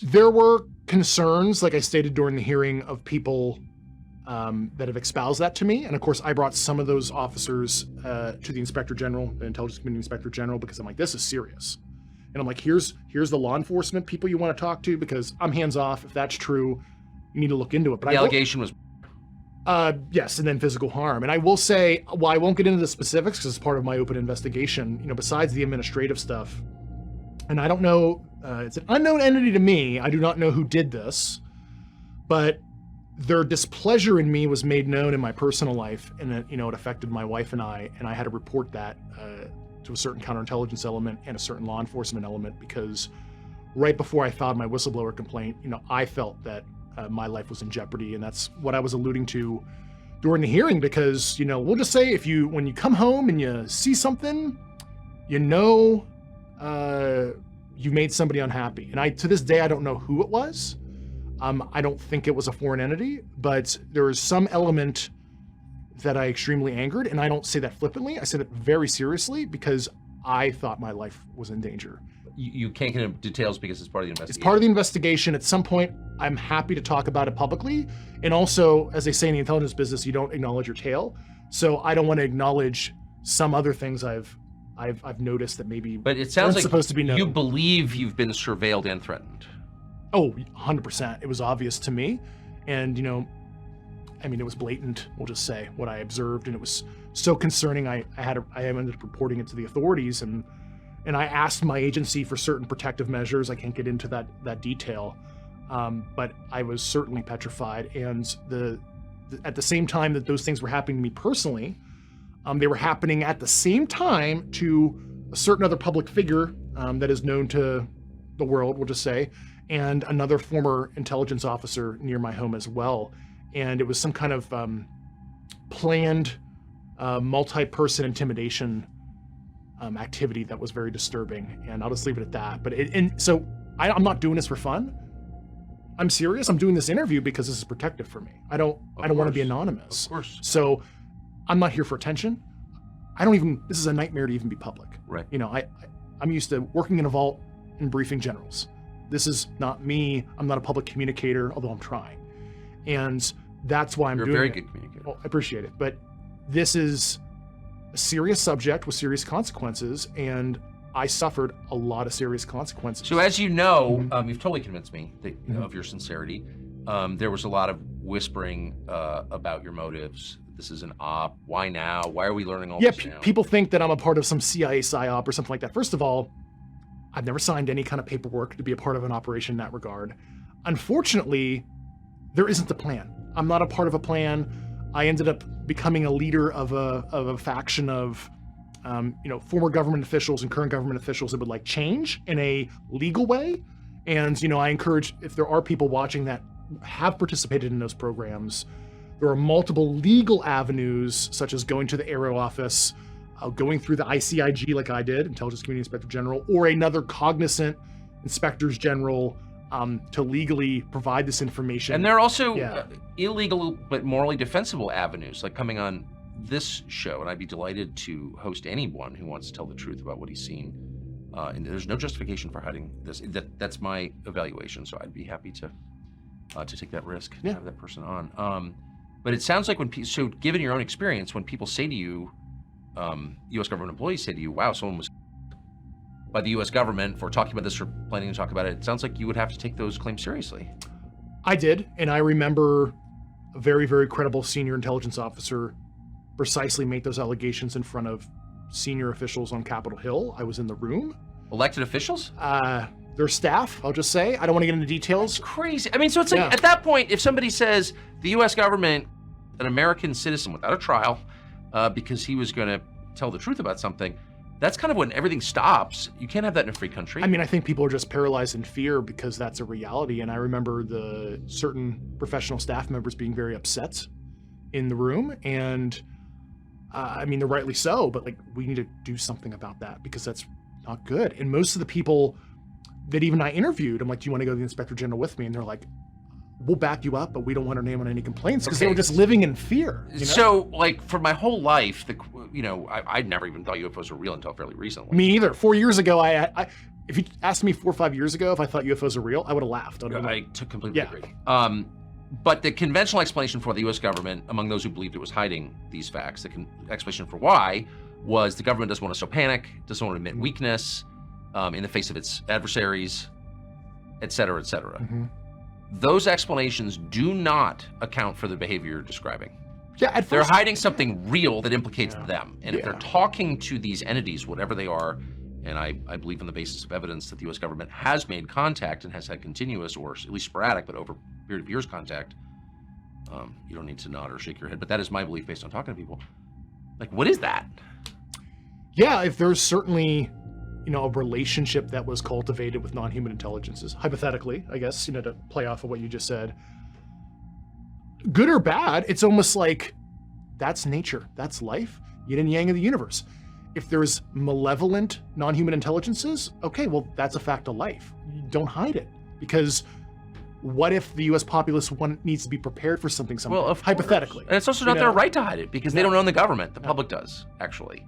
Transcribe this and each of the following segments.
There were concerns, like I stated during the hearing, of people that have espoused that to me. And of course, I brought some of those officers to the Inspector General, the Intelligence Community Inspector General, because I'm like, this is serious. And I'm like, here's the law enforcement people you want to talk to, because I'm hands off. If that's true, you need to look into it. But the allegation was... yes, and then physical harm. And I will say, well, I won't get into the specifics because it's part of my open investigation, besides the administrative stuff. And I don't know, it's an unknown entity to me. I do not know who did this, but their displeasure in me was made known in my personal life, and it affected my wife and I had to report that to a certain counterintelligence element and a certain law enforcement element, because right before I filed my whistleblower complaint, I felt that my life was in jeopardy. And that's what I was alluding to during the hearing, because, we'll just say when you come home and you see something, you made somebody unhappy. And to this day, I don't know who it was. I don't think it was a foreign entity, but there was some element that I extremely angered. And I don't say that flippantly. I said it very seriously, because I thought my life was in danger. You can't get into details because it's part of the investigation. It's part of the investigation. At some point, I'm happy to talk about it publicly. And also, as they say in the intelligence business, you don't acknowledge your tail. So I don't want to acknowledge some other things I've noticed that maybe but it sounds like supposed to be known. You believe you've been surveilled and threatened. Oh, 100%. It was obvious to me. And, it was blatant, we'll just say, what I observed. And it was so concerning. I ended up reporting it to the authorities, and I asked my agency for certain protective measures. I can't get into that detail, but I was certainly petrified. And at the same time that those things were happening to me personally, they were happening at the same time to a certain other public figure that is known to the world, we'll just say, and another former intelligence officer near my home as well. And it was some kind of planned multi-person intimidation activity that was very disturbing. And I'll just leave it at that. But so I'm not doing this for fun. I'm serious. I'm doing this interview because this is protective for me. I don't want to be anonymous. Of course. So I'm not here for attention. This is a nightmare to even be public. Right. I'm used to working in a vault and briefing generals. This is not me. I'm not a public communicator, although I'm trying. And that's why You're doing it. You're a very good communicator. Well, I appreciate it. But this is a serious subject with serious consequences, and I suffered a lot of serious consequences. So as you know, you've totally convinced me of your sincerity. There was a lot of whispering about your motives. This is an op. Why now? Why are we learning all this now? People think that I'm a part of some CIA psyop or something like that. First of all, I've never signed any kind of paperwork to be a part of an operation in that regard. Unfortunately, there isn't a plan. I'm not a part of a plan. I ended up becoming a leader of a faction of former government officials and current government officials that would like change in a legal way. And I encourage, if there are people watching that have participated in those programs, there are multiple legal avenues, such as going to the Aero office, going through the ICIG like I did, Intelligence Community Inspector General, or another cognizant Inspectors General to legally provide this information. And there are also illegal but morally defensible avenues, like coming on this show, and I'd be delighted to host anyone who wants to tell the truth about what he's seen. And there's no justification for hiding this. That's my evaluation, so I'd be happy to take that risk to have that person on. But it sounds like so given your own experience, when people say to you, U.S. government employees say to you, wow, someone was by the U.S. government for talking about this or planning to talk about it, it sounds like you would have to take those claims seriously. I did, and I remember a very, very credible senior intelligence officer precisely make those allegations in front of senior officials on Capitol Hill. I was in the room. Elected officials? Their staff, I'll just say. I don't want to get into details. That's crazy. I mean, so it's like, at that point, if somebody says the U.S. government, an American citizen without a trial, because he was going to tell the truth about something, that's kind of when everything stops. You can't have that in a free country. I mean, I think people are just paralyzed in fear because that's a reality. And I remember the certain professional staff members being very upset in the room. And I mean, they're rightly so, but like, we need to do something about that because that's not good. And most of the people that even I interviewed, I'm like, do you want to go to the Inspector General with me? And they're like, we'll back you up, but we don't want our name on any complaints because they were just living in fear. So, like, for my whole life, I'd never even thought UFOs were real until fairly recently. Me either. 4 years ago, if you asked me 4 or 5 years ago if I thought UFOs are real, I would have laughed. I completely agree. But the conventional explanation for the U.S. government, among those who believed it was hiding these facts, the explanation for why was the government doesn't want to show panic, doesn't want to admit weakness in the face of its adversaries, et cetera, et cetera. Those explanations do not account for the behavior you're describing. Yeah, at They're first, hiding something real that implicates them. And if they're talking to these entities, whatever they are, and I believe on the basis of evidence that the U.S. government has made contact and has had continuous, or at least sporadic, but over a period of years contact, you don't need to nod or shake your head, but that is my belief based on talking to people. Like, what is that? Yeah, if there's certainly, a relationship that was cultivated with non-human intelligences, hypothetically, I guess, to play off of what you just said, good or bad, it's almost like that's nature, that's life, yin and yang of the universe. If there's malevolent non-human intelligences, okay, well, that's a fact of life. You don't hide it, because what if the U.S. populace needs to be prepared for something someday? Well, hypothetically. And it's also not their right to hide it, because they don't own the government. The public does, actually.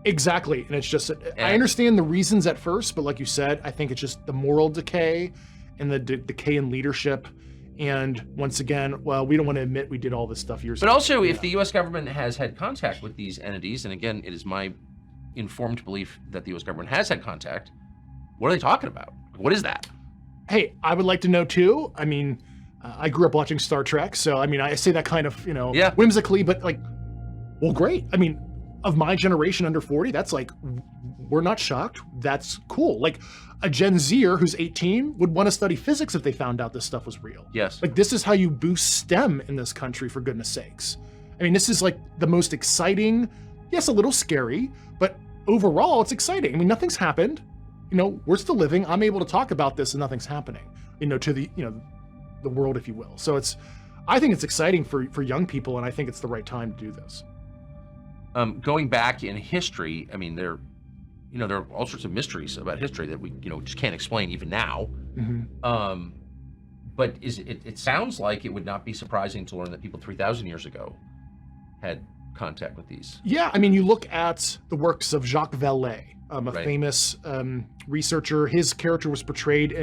Exactly, and it's just, I understand the reasons at first, but like you said, I think it's just the moral decay and the decay in leadership. And once again, well, we don't want to admit we did all this stuff years ago. But also, if the U.S. government has had contact with these entities, and again, it is my informed belief that the U.S. government has had contact, what are they talking about? What is that? Hey, I would like to know too. I mean, I grew up watching Star Trek, so I mean, I say that kind of, whimsically, but like, well, great. I mean, of my generation under 40, that's like, we're not shocked. That's cool. Like a Gen Zer who's 18 would want to study physics if they found out this stuff was real. Yes. Like, this is how you boost STEM in this country, for goodness sakes. I mean, this is like the most exciting, yes, a little scary, but overall it's exciting. I mean, nothing's happened. We're still living. I'm able to talk about this and nothing's happening, to the, the world, if you will. So I think it's exciting for young people, and I think it's the right time to do this. Going back in history, I mean, there are all sorts of mysteries about history that we, just can't explain even now. But it sounds like it would not be surprising to learn that people 3,000 years ago had contact with these. Yeah, I mean, you look at the works of Jacques Vallée, a famous researcher. His character was portrayed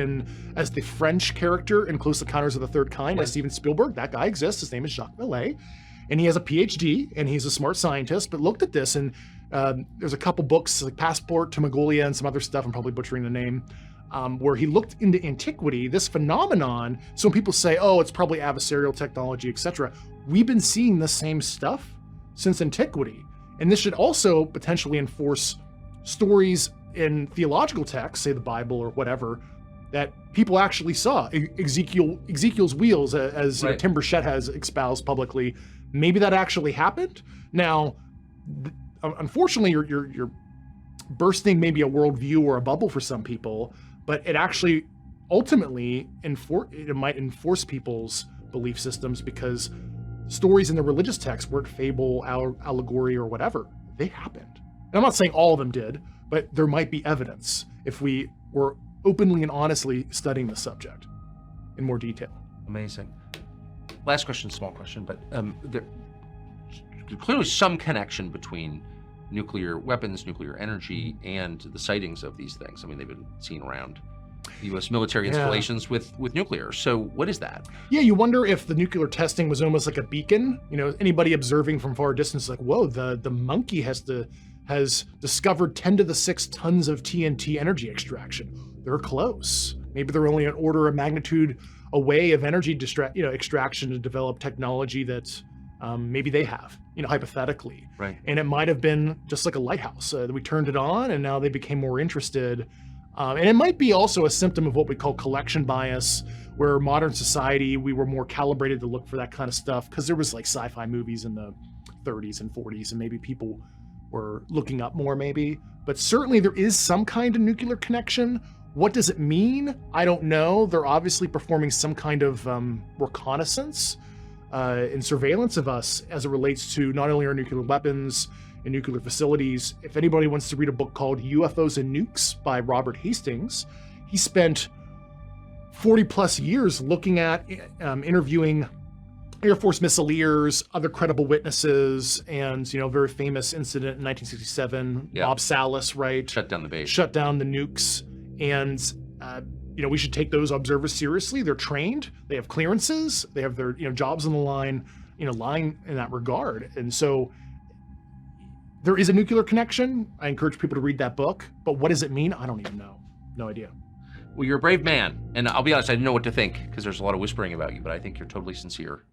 as the French character in Close Encounters of the Third Kind by Steven Spielberg. That guy exists. His name is Jacques Vallée. And he has a PhD, and he's a smart scientist, but looked at this, and there's a couple books, like Passport to Mongolia and some other stuff, I'm probably butchering the name, where he looked into antiquity, this phenomenon. So when people say, oh, it's probably adversarial technology, etc., we've been seeing the same stuff since antiquity. And this should also potentially enforce stories in theological texts, say the Bible or whatever, that people actually saw. Ezekiel's wheels, as Tim Burchett has espoused publicly, maybe that actually happened. Now, unfortunately, you're bursting maybe a worldview or a bubble for some people, but it actually ultimately it might enforce people's belief systems, because stories in the religious text weren't fable, allegory, or whatever. They happened. And I'm not saying all of them did, but there might be evidence if we were openly and honestly studying the subject in more detail. Amazing. Last question, small question, but there's clearly some connection between nuclear weapons, nuclear energy, and the sightings of these things. I mean, they've been seen around U.S. military installations with nuclear. So what is that? Yeah, you wonder if the nuclear testing was almost like a beacon. Anybody observing from far distance is like, whoa, the monkey has discovered 10 to the 6 tons of TNT energy extraction. They're close. Maybe they're only an order of magnitude away of energy extraction to develop technology that maybe they have, hypothetically. Right. And it might have been just like a lighthouse. We turned it on, and now they became more interested. And it might be also a symptom of what we call collection bias, where modern society, we were more calibrated to look for that kind of stuff because there was like sci-fi movies in the 30s and 40s, and maybe people were looking up more maybe. But certainly there is some kind of nuclear connection. What does it mean? I don't know. They're obviously performing some kind of reconnaissance and surveillance of us as it relates to not only our nuclear weapons and nuclear facilities. If anybody wants to read a book called UFOs and Nukes by Robert Hastings, he spent 40 plus years looking at interviewing Air Force missileers, other credible witnesses, and very famous incident in 1967, Bob Salas, right? Shut down the base. Shut down the nukes. And we should take those observers seriously. They're trained, they have clearances, they have their jobs on the line in that regard. And so there is a nuclear connection. I encourage people to read that book, but what does it mean? I don't even know. No idea. Well, you're a brave man, and I'll be honest, I didn't know what to think because there's a lot of whispering about you, but I think you're totally sincere.